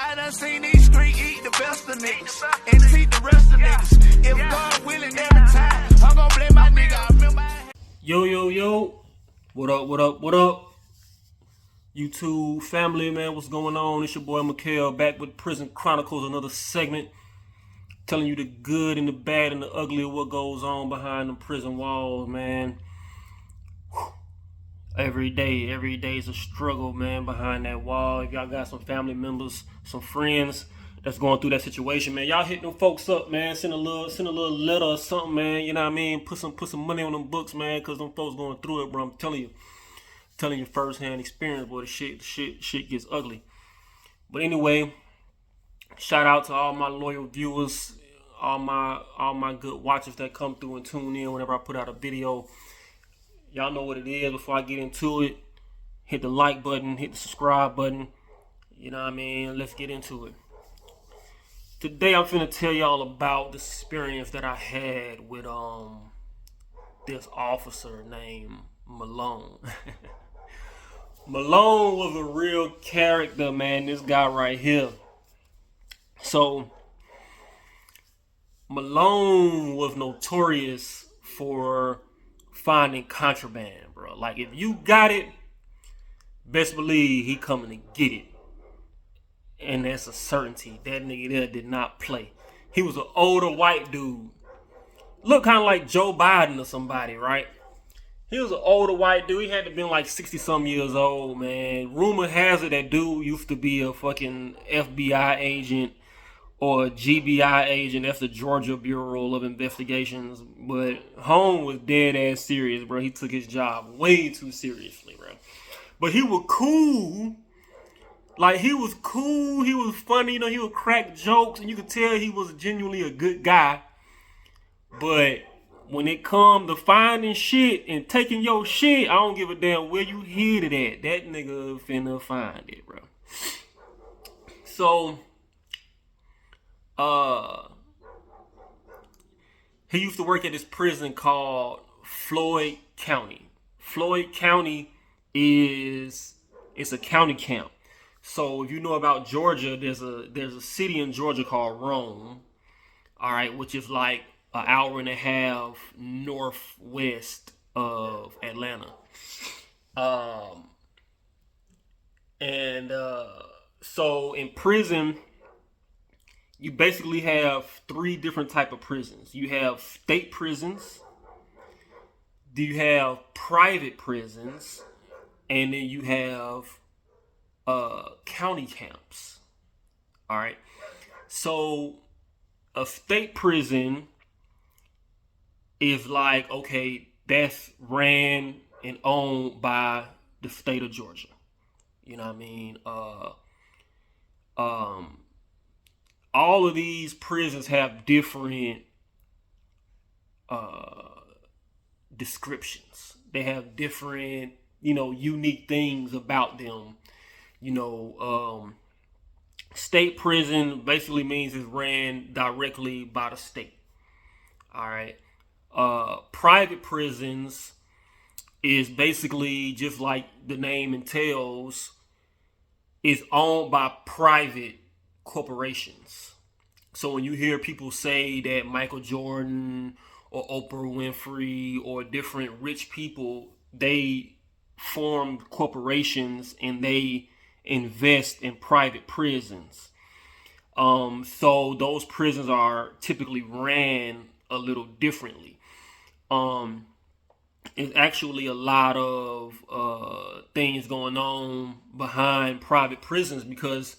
I done seen these streets eat the best of niggas and teach the rest of niggas. If God willing every time, I'm gonna blame my nigga. I remember Yo. What up? YouTube family, man, what's going on? It's your boy Mikhail back with Prison Chronicles, another segment telling you the good and the bad and the ugly of what goes on behind the prison walls, man. Every day is a struggle, man, behind that wall. If y'all got some family members, some friends that's going through that situation, man, y'all hit them folks up, man. Send a little letter or something, man. You know what I mean? Put some money on them books, man, because them folks going through it, bro. I'm telling you firsthand experience, boy. The shit gets ugly. But anyway, shout out to all my loyal viewers, all my good watchers that come through and tune in whenever I put out a video. Y'all know what it is. Before I get into it, hit the like button, hit the subscribe button. You know what I mean? Let's get into it. Today I'm finna tell y'all about the experience that I had with this officer named Malone. Malone was a real character, man. This guy right here. So Malone was notorious for finding contraband, bro. Like, if you got it, best believe he coming to get it. And that's a certainty. That nigga there did not play. He was an older white dude. Looked kind of like Joe Biden or somebody, right? He was an older white dude. He had to been like 60-some years old, man. Rumor has it that dude used to be a fucking FBI agent or a GBI agent. That's the Georgia Bureau of Investigations. But Home was dead ass serious, bro. He took his job way too seriously, bro. But he was cool. Like, he was cool. He was funny. You know, he would crack jokes. And you could tell he was genuinely a good guy. But when it come to finding shit and taking your shit, I don't give a damn where you hid it at. That nigga finna find it, bro. So, he used to work at this prison called Floyd County. Floyd County it's a county camp. So if you know about Georgia, there's a city in Georgia called Rome, all right, which is like an hour and a half northwest of Atlanta. So in prison, you basically have three different type of prisons. You have state prisons, you have private prisons, and then you have county camps. All right. So a state prison is like, okay, that's ran and owned by the state of Georgia. You know what I mean? All of these prisons have different descriptions. They have different, unique things about them. State prison basically means it's ran directly by the state. All right. Private prisons is basically just like the name entails, is owned by private corporations. So when you hear people say that Michael Jordan or Oprah Winfrey or different rich people, they formed corporations and they invest in private prisons. So those prisons are typically ran a little differently. It's actually a lot of things going on behind private prisons because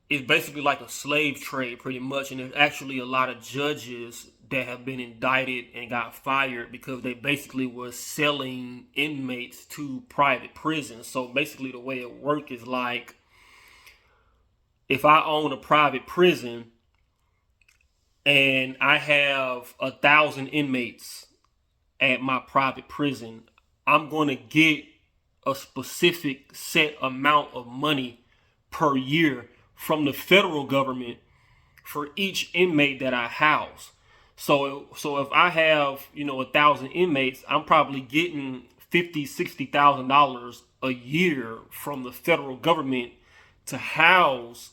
it's basically like a slave trade pretty much. And there's actually a lot of judges that have been indicted and got fired because they basically were selling inmates to private prisons. So basically the way it works is like, if I own a private prison and I have 1,000 inmates at my private prison, I'm going to get a specific set amount of money per year from the federal government for each inmate that I house. So if I have, 1,000 inmates, I'm probably getting $50,000-$60,000 a year from the federal government to house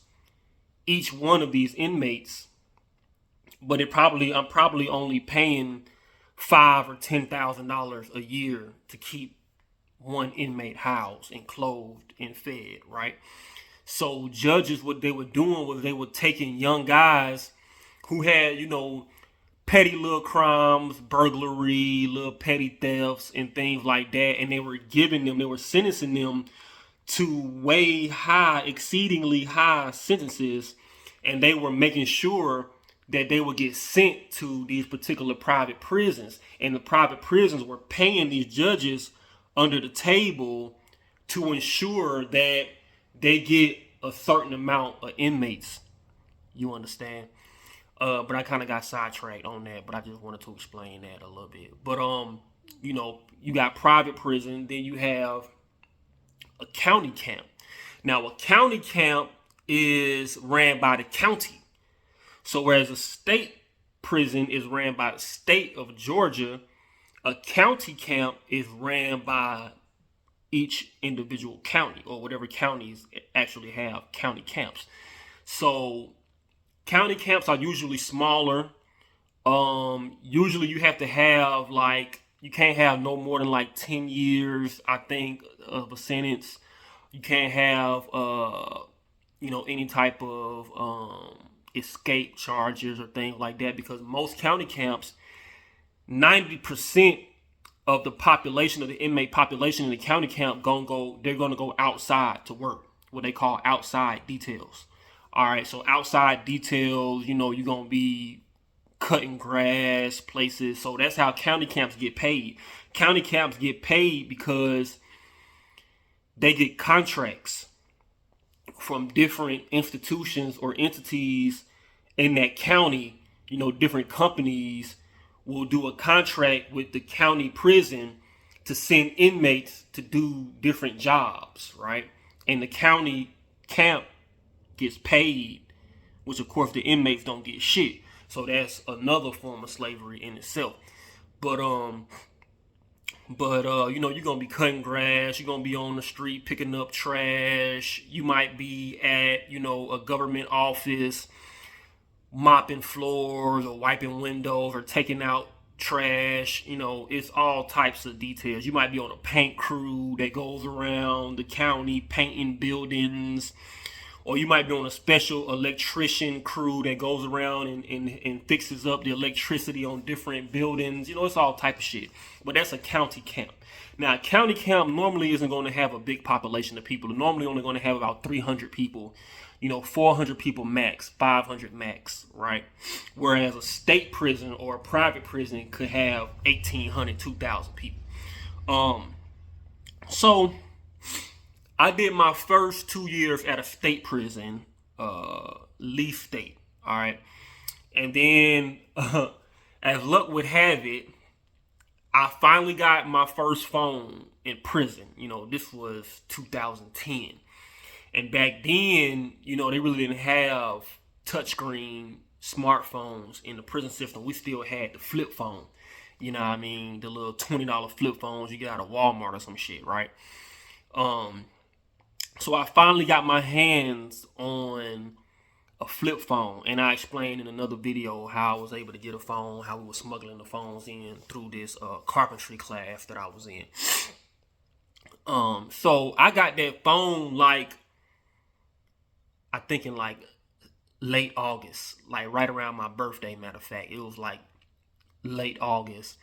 each one of these inmates, but I'm probably only paying $5,000 or $10,000 a year to keep one inmate housed and clothed and fed, right? So judges, what they were doing was they were taking young guys who had, petty little crimes, burglary, little petty thefts, and things like that, and they were sentencing them to way high, exceedingly high sentences, and they were making sure that they would get sent to these particular private prisons, and the private prisons were paying these judges under the table to ensure that they get a certain amount of inmates. You understand? But I kind of got sidetracked on that, but I just wanted to explain that a little bit. But you got private prison, then you have a county camp. Now, a county camp is ran by the county. So whereas a state prison is ran by the state of Georgia, a county camp is ran by each individual county, or whatever counties actually have county camps. So county camps are usually smaller. Usually you have to have you can't have no more than 10 years, I think, of a sentence. You can't have any type of escape charges or things like that, because most county camps, 90% of the population, of the inmate population in the county camp, they're gonna go outside to work, what they call outside details. All right, so outside details, you're gonna be cutting grass places. So that's how county camps get paid. County camps get paid because they get contracts from different institutions or entities in that county. Different companies will do a contract with the county prison to send inmates to do different jobs, right? And the county camp gets paid, which of course the inmates don't get shit. So that's another form of slavery in itself. But you're gonna be cutting grass, you're gonna be on the street picking up trash, you might be at, a government office mopping floors or wiping windows or taking out trash. It's all types of details. You might be on a paint crew that goes around the county painting buildings, or you might be on a special electrician crew that goes around and fixes up the electricity on different buildings. It's all type of shit. But that's a county camp. Now, a county camp normally isn't going to have a big population of people. They're normally only going to have about 300 people, 400 people max, 500 max, right? Whereas a state prison or a private prison could have 1,800, 2,000 people. So I did my first 2 years at a state prison, Lee State, all right? And then, as luck would have it, I finally got my first phone in prison. This was 2010. And back then, they really didn't have touchscreen smartphones in the prison system. We still had the flip phone. The little $20 flip phones you get out of Walmart or some shit, right? So I finally got my hands on a flip phone, and I explained in another video how I was able to get a phone, how we were smuggling the phones in through this carpentry class that I was in. So I got that phone I think in late August, right around my birthday. Matter of fact, it was late August.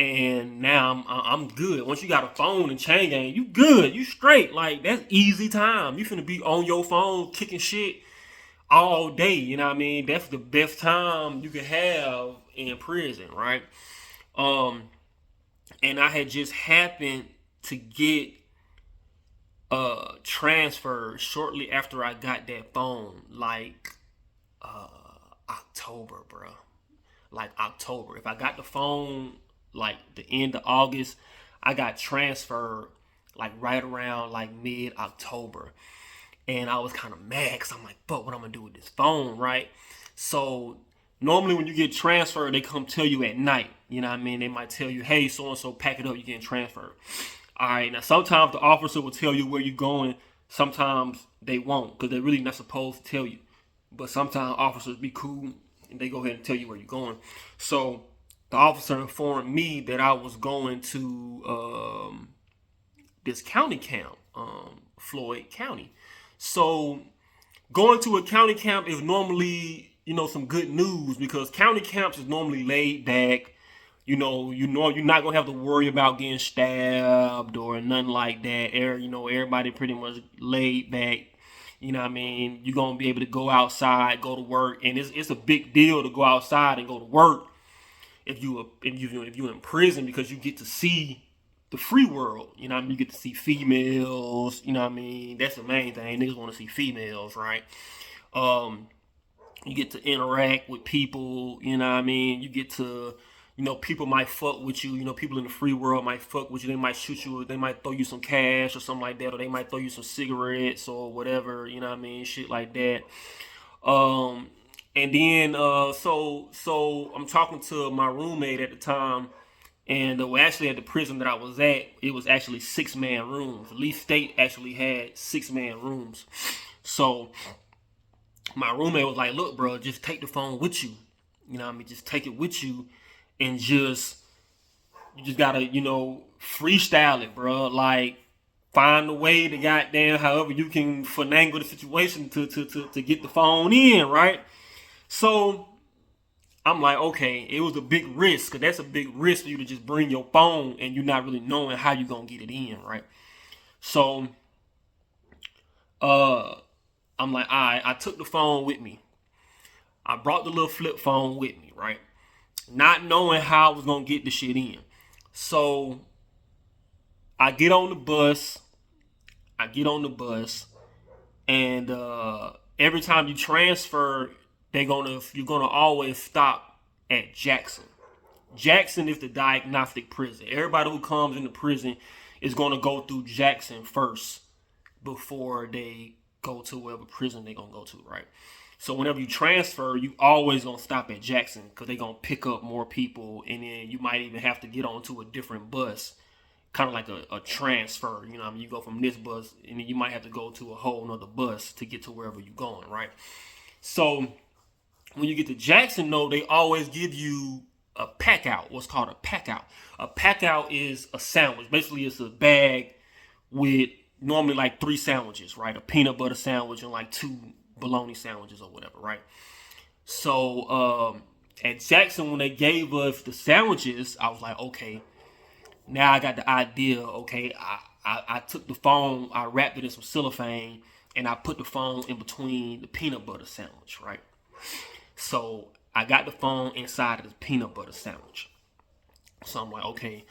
And now I'm good. Once you got a phone and chain gang, you good. You straight. That's easy time. You finna be on your phone kicking shit all day. You know what I mean? That's the best time you can have in prison, right? And I had just happened to get transferred shortly after I got that phone. October, bro. October. If I got the phone the end of August, I got transferred right around mid-October. And I was kind of mad because I'm fuck, what I'm gonna do with this phone, right? So normally when you get transferred, they come tell you at night. You know what I mean? They might tell you, hey, so-and-so, pack it up, you're getting transferred. All right, now sometimes the officer will tell you where you're going. Sometimes they won't, because they're really not supposed to tell you. but sometimes officers be cool and they go ahead and tell you where you're going. So the officer informed me that I was going to this county camp, Floyd County. So going to a county camp is normally, some good news, because county camps is normally laid back. You're not gonna have to worry about getting stabbed or nothing like that. Everybody pretty much laid back. You know what I mean? You're gonna be able to go outside, go to work, and it's a big deal to go outside and go to work if you in prison, because you get to see the free world. You know what I mean? You get to see females. You know what I mean? That's the main thing. Niggas want to see females, right? You get to interact with people. You know what I mean? You get to, people might fuck with you. People in the free world might fuck with you. They might shoot you. They might throw you some cash or something like that, or they might throw you some cigarettes or whatever. You know what I mean? Shit like that. And then so I'm talking to my roommate at the time, and actually at the prison that I was at, it was actually 6-man rooms. Lee State actually had 6-man rooms. So my roommate was like, "Look, bro, just take the phone with you. You know what I mean? Just take it with you, and you just gotta, freestyle it, bro. Like, find a way to goddamn however you can finagle the situation to get the phone in, right?" So I'm like, okay, it was a big risk, because that's a big risk for you to just bring your phone and you're not really knowing how you're gonna get it in, right? So I'm like, all right, I took the phone with me. I brought the little flip phone with me, right? Not knowing how I was gonna get the shit in. So I get on the bus. And every time you transfer, you're gonna always stop at Jackson. Jackson is the diagnostic prison. Everybody who comes into prison is gonna go through Jackson first before they go to whatever prison they're gonna go to, right? So whenever you transfer, you always gonna stop at Jackson, because they're gonna pick up more people, and then you might even have to get onto a different bus, kind of like a transfer. You know what I mean? You go from this bus, and then you might have to go to a whole nother bus to get to wherever you're going, right? So when you get to Jackson, though, they always give you a pack out, what's called a pack out. A pack out is a sandwich. Basically, it's a bag with normally like 3 sandwiches, right? A peanut butter sandwich and like 2 bologna sandwiches or whatever, right? So at Jackson, when they gave us the sandwiches, I was like, okay, now I got the idea. Okay, I took the phone, I wrapped it in some cellophane, and I put the phone in between the peanut butter sandwich, right? So I got the phone inside of the peanut butter sandwich. So I'm like, okay,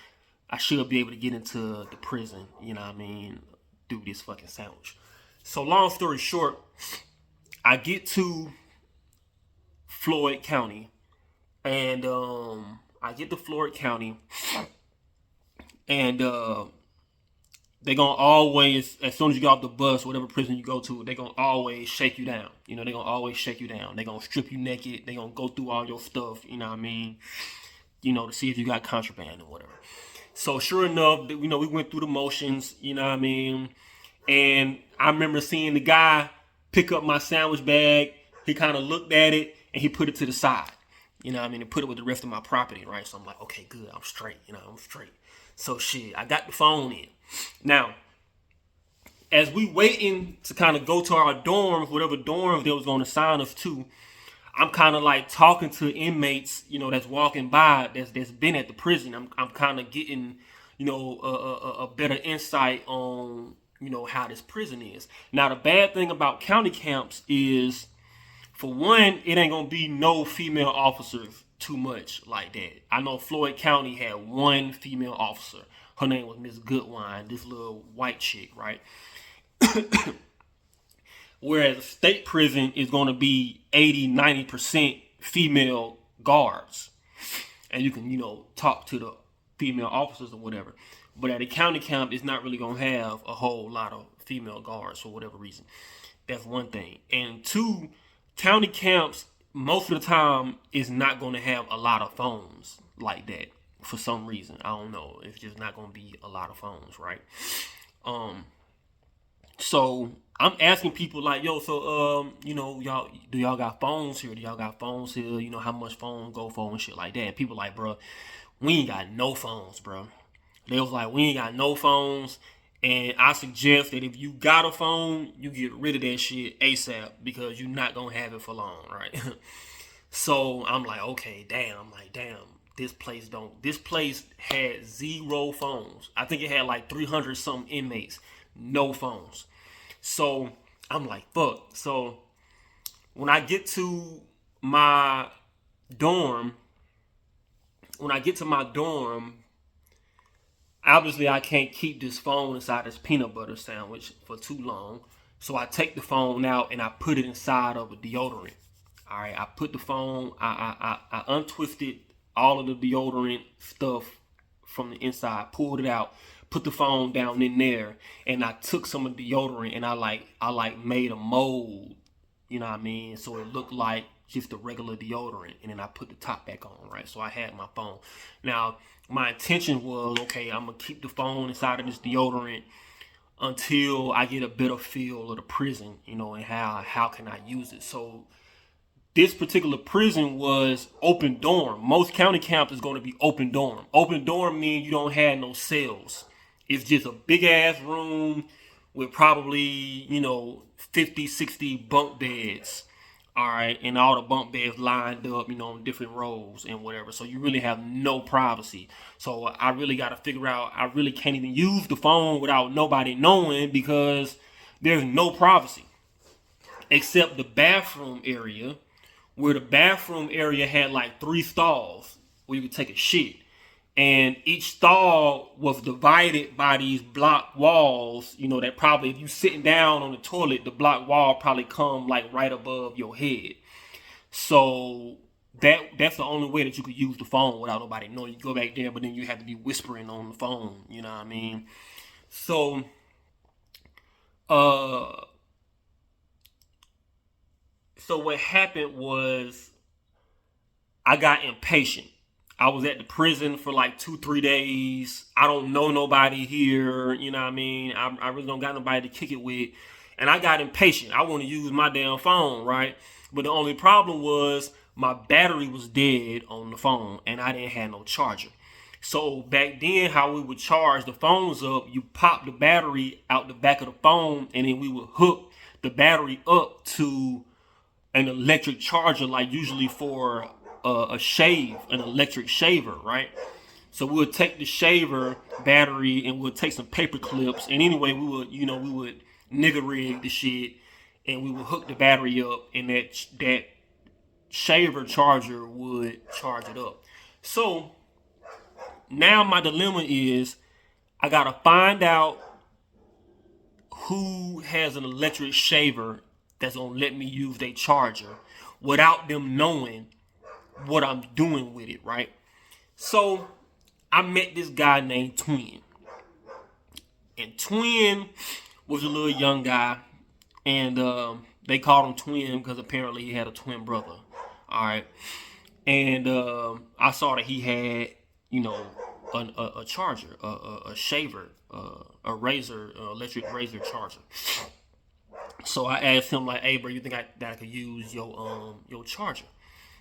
I should be able to get into the prison, you know what I mean, through this fucking sandwich. So long story short, I get to Floyd County, and and they're gonna always, as soon as you get off the bus, whatever prison you go to, they're gonna always shake you down. They're gonna always shake you down. They're gonna strip you naked. They're gonna go through all your stuff, you know what I mean? To see if you got contraband or whatever. So sure enough, we went through the motions, you know what I mean? And I remember seeing the guy pick up my sandwich bag. He kind of looked at it and he put it to the side. You know what I mean? And put it with the rest of my property, right? So I'm like, okay, good. I'm straight. I'm straight. So shit, I got the phone in. Now, as we waiting to kind of go to our dorms, whatever dorms they was going to assign us to, I'm kind of like talking to inmates, that's walking by, that's been at the prison. I'm kind of getting, a better insight on, how this prison is. Now, the bad thing about county camps is, for one, it ain't gonna be no female officers too much like that. I know Floyd County had 1 female officer. Her name was Miss Goodwine, this little white chick, right? Whereas state prison is going to be 80-90% female guards. And you can, talk to the female officers or whatever. But at a county camp, it's not really going to have a whole lot of female guards for whatever reason. That's one thing. And 2, county camps, most of the time, is not going to have a lot of phones like that for some reason. I don't know. It's just not going to be a lot of phones, right? So I'm asking people like, yo, so y'all do y'all got phones here? Do y'all got phones here? You know how much phone go for and shit like that. And people like, bro, we ain't got no phones, bro. They was like, we ain't got no phones. And I suggest that if you got a phone, you get rid of that shit ASAP because you're not gonna have it for long, right? So I'm like, okay, damn. I'm like, damn. This place had zero phones. I think it had like 300 something inmates, no phones. So I'm like, fuck. So when I get to my dorm, when I get to my dorm, obviously I can't keep this phone inside this peanut butter sandwich for too long. So I take the phone out and I put it inside of a deodorant. All right, I put the phone, I untwisted all of the deodorant stuff from the inside, pulled it out, put the phone down in there, and I took some of the deodorant and I made a mold, you know what I mean? So it looked like just a regular deodorant, and then I put the top back on, right? So I had my phone. Now, my intention was, okay, I'm gonna keep the phone inside of this deodorant until I get a better feel of the prison, you know, and how can I use it. So this particular prison was open dorm. Most county camps is going to be open dorm. Open dorm means you don't have no cells. It's just a big ass room with probably, 50, 60 bunk beds. All right. And all the bunk beds lined up, in different rows and whatever. So you really have no privacy. So I really got to figure out, I really can't even use the phone without nobody knowing because there's no privacy except the bathroom area, where the bathroom area had like 3 stalls where you could take a shit. And each stall was divided by these block walls, that probably if you sitting down on the toilet, the block wall probably come like right above your head. So that's the only way that you could use the phone without nobody knowing. You go back there, but then you have to be whispering on the phone, you know what I mean? So So what happened was I got impatient. I was at the prison for like 2-3 days. I don't know nobody here. You know what I mean? I really don't got nobody to kick it with. And I got impatient. I want to use my damn phone, right? But the only problem was my battery was dead on the phone and I didn't have no charger. So back then, how we would charge the phones up, you pop the battery out the back of the phone and then we would hook the battery up to an electric charger, like usually for a shave, an electric shaver, right? So we'll take the shaver battery and we'll take some paper clips, and anyway, we would nigger rig the shit, and we would hook the battery up, and that shaver charger would charge it up. So now my dilemma is I gotta find out who has an electric shaver that's gonna let me use their charger without them knowing what I'm doing with it, right? So I met this guy named Twin. And Twin was a little young guy, and they called him Twin because apparently he had a twin brother. All right. And I saw that he had, a charger, a shaver, a razor, electric razor charger. So I asked him like, "Hey, bro, you think that I could use your charger?"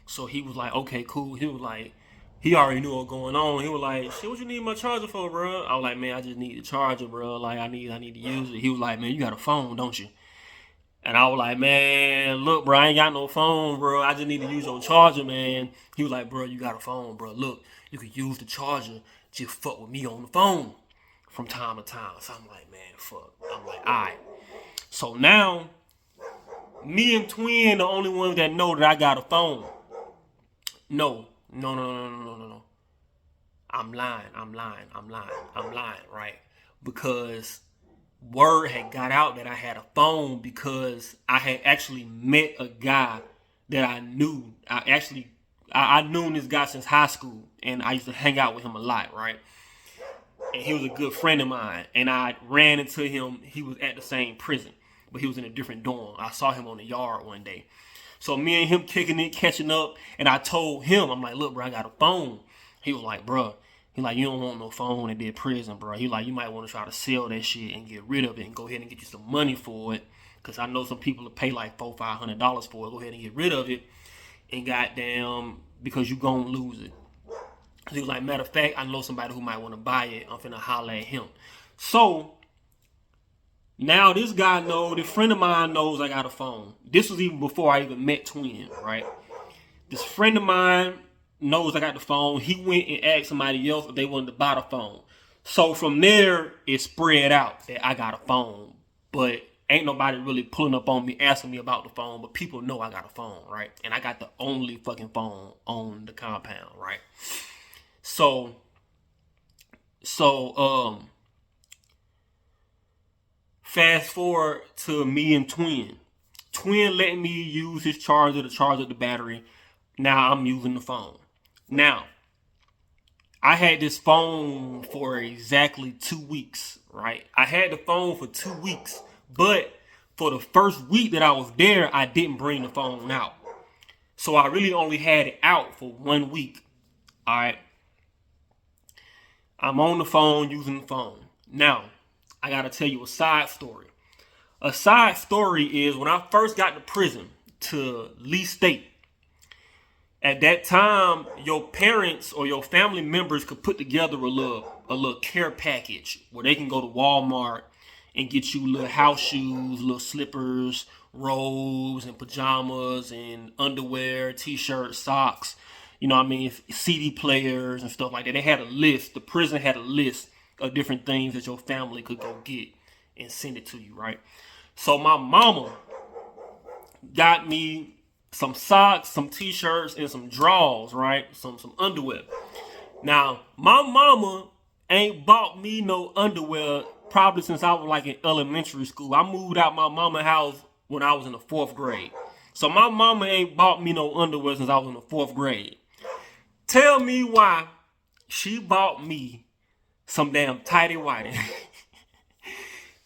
So he was like, "Okay, cool." He was like, he already knew what was going on. He was like, "Shit, what you need my charger for, bro?" I was like, "Man, I just need the charger, bro. Like, I need to use it." He was like, "Man, you got a phone, don't you?" And I was like, "Man, look, bro, I ain't got no phone, bro. I just need to use your charger, man." He was like, "Bro, you got a phone, bro. Look, you could use the charger. Just fuck with me on the phone from time to time." So I'm like, "Man, fuck." I'm like, "All right." So now, me and Twin the only ones that know that I got a phone. No. I'm lying, right? Because word had got out that I had a phone because I had actually met a guy that I knew. I knew this guy since high school, and I used to hang out with him a lot, right? And he was a good friend of mine, and I ran into him. He was at the same prison, but he was in a different dorm. I saw him on the yard one day. So me and him kicking it, catching up, and I told him, I'm like, "Look, bro, I got a phone." He was like, "Bro," He like, you don't want no phone in their prison, bro. He like, you might want to try to sell that shit and get rid of it and go ahead and get you some money for it. Cause I know some people will pay like $400-$500 for it. Go ahead and get rid of it. And goddamn, because you gonna lose it. So he was like, matter of fact, I know somebody who might want to buy it. I'm finna holler at him. So now this guy knows, this friend of mine knows I got a phone. This was even before I even met Twin, right? This friend of mine knows I got the phone. He went and asked somebody else if they wanted to buy the phone. So from there, it spread out that I got a phone. But ain't nobody really pulling up on me, asking me about the phone. But people know I got a phone, right? And I got the only fucking phone on the compound, right? So, fast forward to me and Twin. Twin letting me use his charger to charge up the battery. Now I'm using the phone. Now, I had this phone for exactly 2 weeks, right? I had the phone for 2 weeks, but for the first week that I was there, I didn't bring the phone out. So I really only had it out for 1 week. All right. I'm on the phone using the phone. Now, I got to tell you a side story. A side story is when I first got to prison, to Lee State. At that time, your parents or your family members could put together a little care package where they can go to Walmart and get you little house shoes, little slippers, robes and pajamas and underwear, t-shirts, socks, you know what I mean, CD players and stuff like that. They had a list. The prison had a list of different things that your family could go get and send it to you, right? So my mama got me some socks, some t-shirts, and some drawers, right? Some underwear. Now, my mama ain't bought me no underwear probably since I was like in elementary school. I moved out my mama's house when I was in the 4th grade. So my mama ain't bought me no underwear since I was in the 4th grade. Tell me why she bought me some damn tighty-whitey.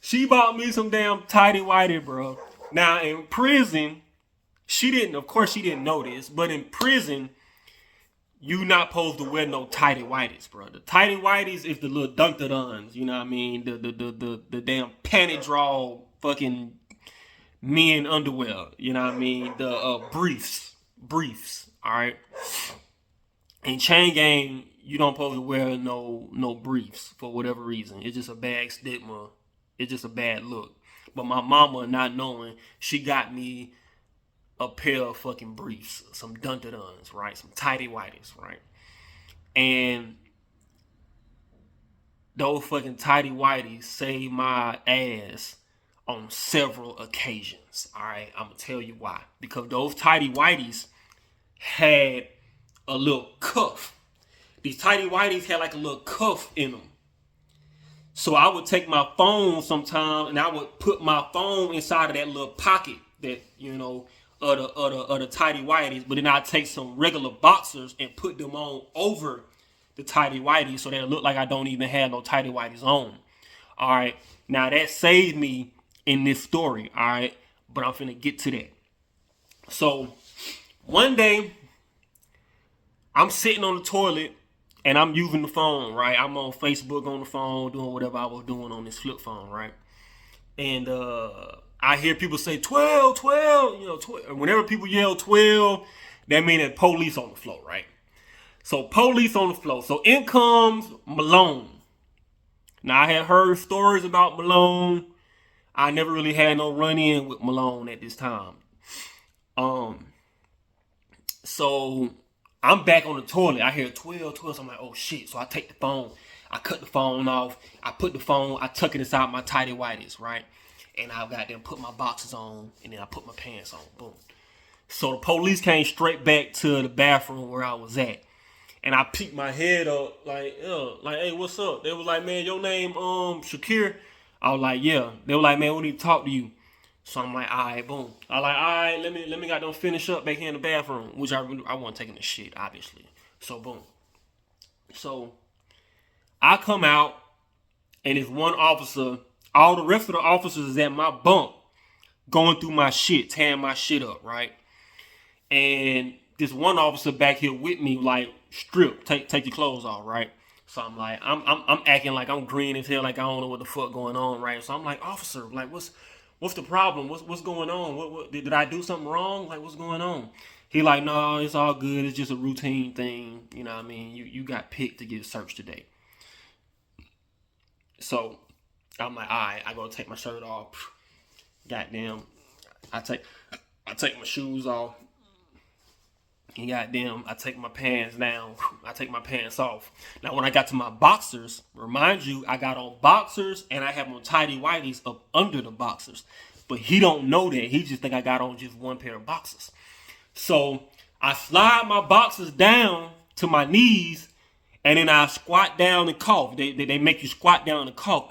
She bought me some damn tighty-whitey, bro. Now, in prison, of course she didn't know this, but in prison, you not supposed to wear no tighty-whities, bro. The tighty-whities is the little dunk-da-duns, you know what I mean? The damn panty draw fucking men underwear, you know what I mean? The briefs, all right? In chain gang, you don't supposed to wear no briefs for whatever reason. It's just a bad stigma. It's just a bad look. But my mama, not knowing, she got me a pair of fucking briefs, some dun-da-duns, right? Some tighty-whities, right? And those fucking tighty-whities saved my ass on several occasions, all right? I'm going to tell you why. Because those tighty-whities had a little cuff. These tighty-whities had like a little cuff in them. So I would take my phone sometimes and I would put my phone inside of that little pocket that, you know, of the tighty-whities. But then I'd take some regular boxers and put them on over the tighty-whities so that it looked like I don't even have no tighty-whities on. All right. Now that saved me in this story. All right. But I'm finna get to that. So one day, I'm sitting on the toilet and I'm using the phone, right? I'm on Facebook on the phone, doing whatever I was doing on this flip phone, right? And I hear people say 12, 12, you know, 12. Whenever people yell 12, that means that police on the floor, right? So police on the floor. So in comes Malone. Now I had heard stories about Malone. I never really had no run-in with Malone at this time. So I'm back on the toilet. I hear 12, 12. So I'm like, oh shit. So I take the phone. I cut the phone off. I put the phone. I tuck it inside my tighty-whities, right? And I got them put my boxes on. And then I put my pants on. Boom. So the police came straight back to the bathroom where I was at. And I peeked my head up like, hey, what's up? They was like, man, your name, Shakir? I was like, yeah. They were like, man, we need to talk to you. So I'm like, all right, boom. I like, all right, let me got them finish up back here in the bathroom, which I wasn't taking the shit, obviously. So boom. So I come out, and it's one officer. All the rest of the officers is at my bunk, going through my shit, tearing my shit up, right? And this one officer back here with me, like, strip, take your clothes off, right? So I'm like, I'm acting like I'm green as hell, like I don't know what the fuck going on, right? So I'm like, officer, like what's the problem? What's going on? What did I do something wrong? Like what's going on? He like, no, it's all good. It's just a routine thing. You know what I mean? You got picked to get searched today. So I'm like, all right, I go take my shirt off. Goddamn, I take my shoes off. And goddamn, I take my pants down. I take my pants off. Now, when I got to my boxers, remind you, I got on boxers and I have on tidy whities up under the boxers. But he don't know that. He just think I got on just one pair of boxers. So I slide my boxers down to my knees, and then I squat down and cough. They make you squat down and cough.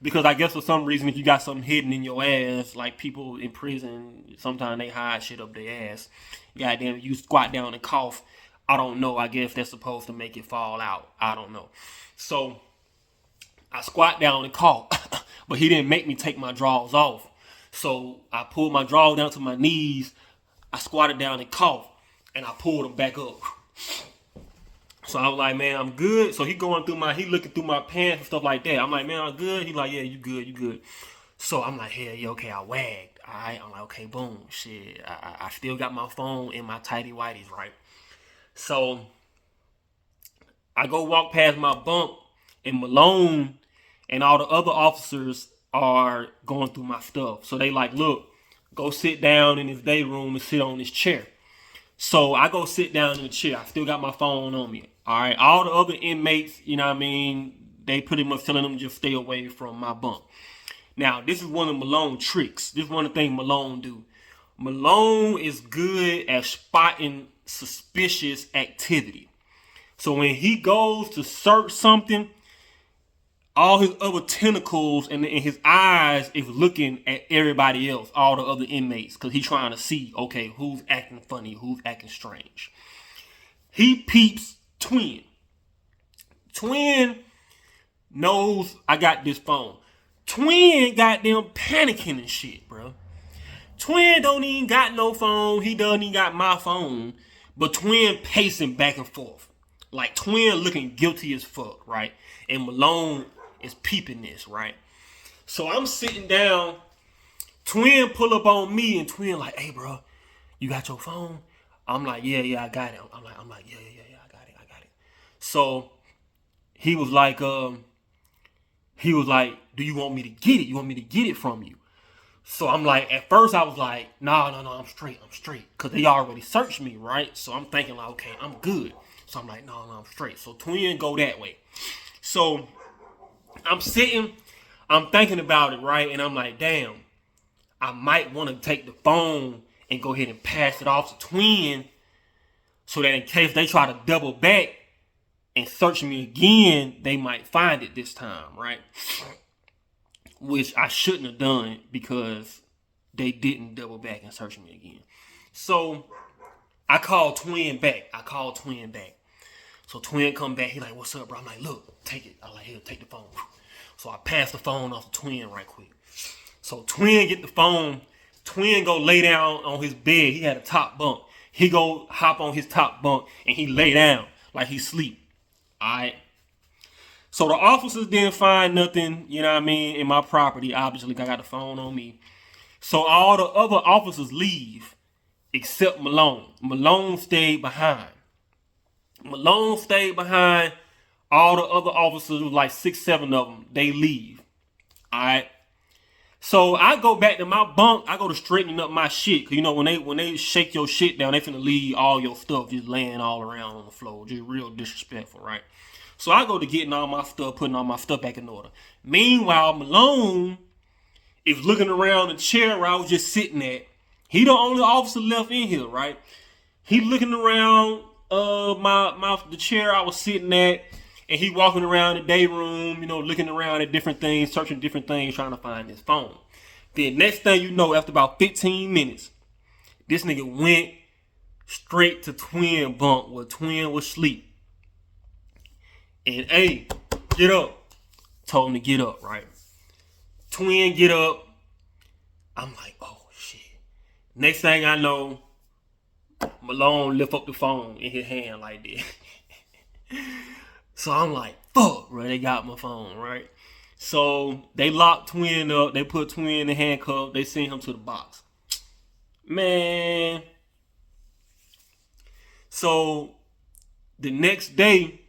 Because I guess for some reason, if you got something hidden in your ass, like people in prison, sometimes they hide shit up their ass. Goddamn, you squat down and cough. I don't know. I guess they're supposed to make it fall out. I don't know. So I squat down and cough. But he didn't make me take my drawers off. So I pulled my drawers down to my knees. I squatted down and coughed. And I pulled them back up. So I was like, man, I'm good. So he looking through my pants and stuff like that. I'm like, man, I'm good. He like, yeah, you good. So I'm like, hell yeah, okay, I wagged. All right, I'm like, okay, boom, shit. I still got my phone in my tidy whities, right? So I go walk past my bunk, and Malone and all the other officers are going through my stuff. So they like, look, go sit down in his day room and sit on this chair. So I go sit down in the chair. I still got my phone on me. All right. All the other inmates, you know what I mean, they pretty much telling them just stay away from my bunk. Now, this is one of Malone's tricks. This is one of the things Malone do. Malone is good at spotting suspicious activity. So when he goes to search something, all his other tentacles and his eyes is looking at everybody else, all the other inmates, because he's trying to see, okay, who's acting funny, who's acting strange. He peeps Twin. Twin knows I got this phone. Twin got them panicking and shit, bro. Twin don't even got no phone. He doesn't even got my phone. But Twin pacing back and forth. Like Twin looking guilty as fuck, right? And Malone is peeping this, right? So I'm sitting down. Twin pull up on me, and Twin like, hey, bro, you got your phone? I'm like, yeah, I got it. I'm like, yeah, I got it. So he was like, do you want me to get it? You want me to get it from you? So I'm like, at first I was like, no, I'm straight. Because they already searched me, right? So I'm thinking like, okay, I'm good. So I'm like, no, I'm straight. So Twin go that way. So I'm sitting, I'm thinking about it, right? And I'm like, damn, I might want to take the phone and go ahead and pass it off to Twin so that in case they try to double back and search me again, they might find it this time, right? Which I shouldn't have done because they didn't double back and search me again. So I called Twin back. So Twin come back. He like, what's up, bro? I'm like, look, take it. I'm like, here, take the phone. So I passed the phone off to Twin right quick. So Twin get the phone. Twin go lay down on his bed. He had a top bunk. He go hop on his top bunk and he lay down like he sleep. All right. So the officers didn't find nothing, you know what I mean, in my property. Obviously, I got the phone on me. So all the other officers leave except Malone. Malone stayed behind. All the other officers, like 6, 7 of them, they leave. All right. So I go back to my bunk. I go to straightening up my shit. Cause you know when they shake your shit down, they finna leave all your stuff just laying all around on the floor. Just real disrespectful, right? So I go to getting all my stuff, putting all my stuff back in order. Meanwhile, Malone is looking around the chair where I was just sitting at. He the only officer left in here, right? He looking around the chair I was sitting at, and he walking around the day room, you know, looking around at different things, searching different things, trying to find his phone. Then next thing you know, after about 15 minutes, this nigga went straight to Twin bunk where Twin was asleep. And hey, get up. Told him to get up, right? Twin get up. I'm like, oh shit. Next thing I know, Malone lift up the phone in his hand like this. So I'm like, fuck, bro. They got my phone, right? So they locked Twin up. They put Twin in the handcuff. They sent him to the box. Man. So the next day,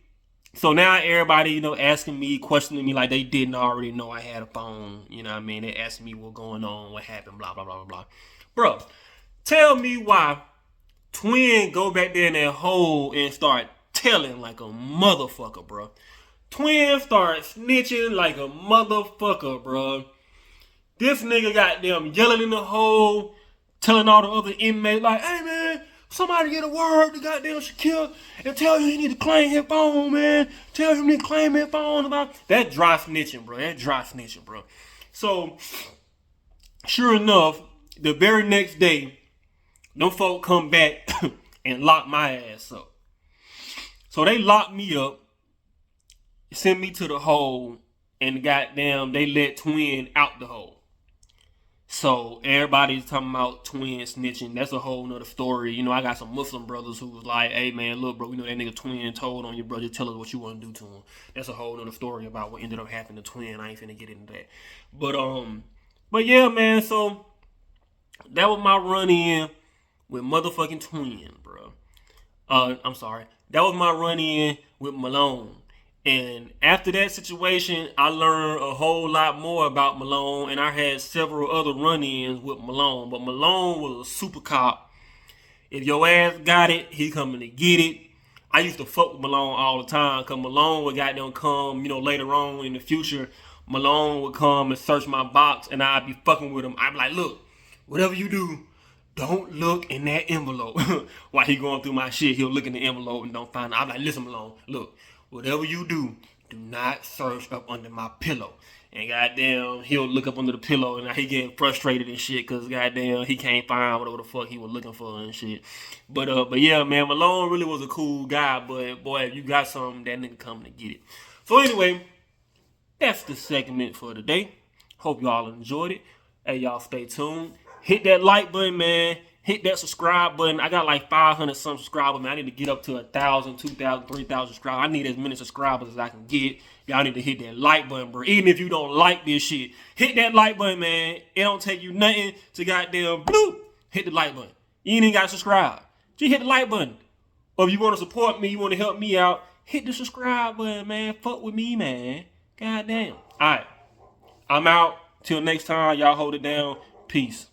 so now everybody, asking me, questioning me like they didn't already know I had a phone. You know what I mean? They asking me what's going on, what happened, blah, blah, blah, blah, blah. Bro, tell me why Twin go back there in that hole and start telling like a motherfucker, bro. Twin start snitching like a motherfucker, bro. This nigga got them yelling in the hole, telling all the other inmates like, hey man, somebody get a word to goddamn Shaquille and tell him he need to claim his phone, man. Tell him he need to claim his phone about that dry snitching, bro. That dry snitching, bro. So, sure enough, the very next day, them folk come back and lock my ass up. So they locked me up, sent me to the hole, and goddamn, they let Twin out the hole. So everybody's talking about Twin snitching. That's a whole nother story. I got some Muslim brothers who was like, hey man, look bro, that nigga Twin told on your brother, tell us what you want to do to him. That's a whole nother story about what ended up happening to Twin. I ain't finna get into that. But yeah, man, so that was my run in with motherfucking Twin, bro. I'm sorry. That was my run in with Malone. And after that situation, I learned a whole lot more about Malone, and I had several other run-ins with Malone. But Malone was a super cop. If your ass got it, he coming to get it. I used to fuck with Malone all the time, because Malone would goddamn come, later on in the future, Malone would come and search my box, and I'd be fucking with him. I'd be like, look, whatever you do, don't look in that envelope. While he going through my shit, he'll look in the envelope and don't find it. I'm like, listen, Malone, look, whatever you do not search up under my pillow. And goddamn, he'll look up under the pillow and he getting frustrated and shit because goddamn, he can't find whatever the fuck he was looking for and shit. But yeah, man, Malone really was a cool guy, but boy, if you got something, that nigga coming to get it. So anyway, that's the segment for today. Hope y'all enjoyed it. Hey, y'all stay tuned. Hit that like button, man. Hit that subscribe button. I got like 500 some subscribers, man. I need to get up to 1,000, 2,000, 3,000 subscribers. I need as many subscribers as I can get. Y'all need to hit that like button, bro. Even if you don't like this shit, hit that like button, man. It don't take you nothing to goddamn bloop. Hit the like button. You ain't even got to subscribe. Just hit the like button. Or if you want to support me, you want to help me out, hit the subscribe button, man. Fuck with me, man. Goddamn. All right. I'm out. Till next time, y'all hold it down. Peace.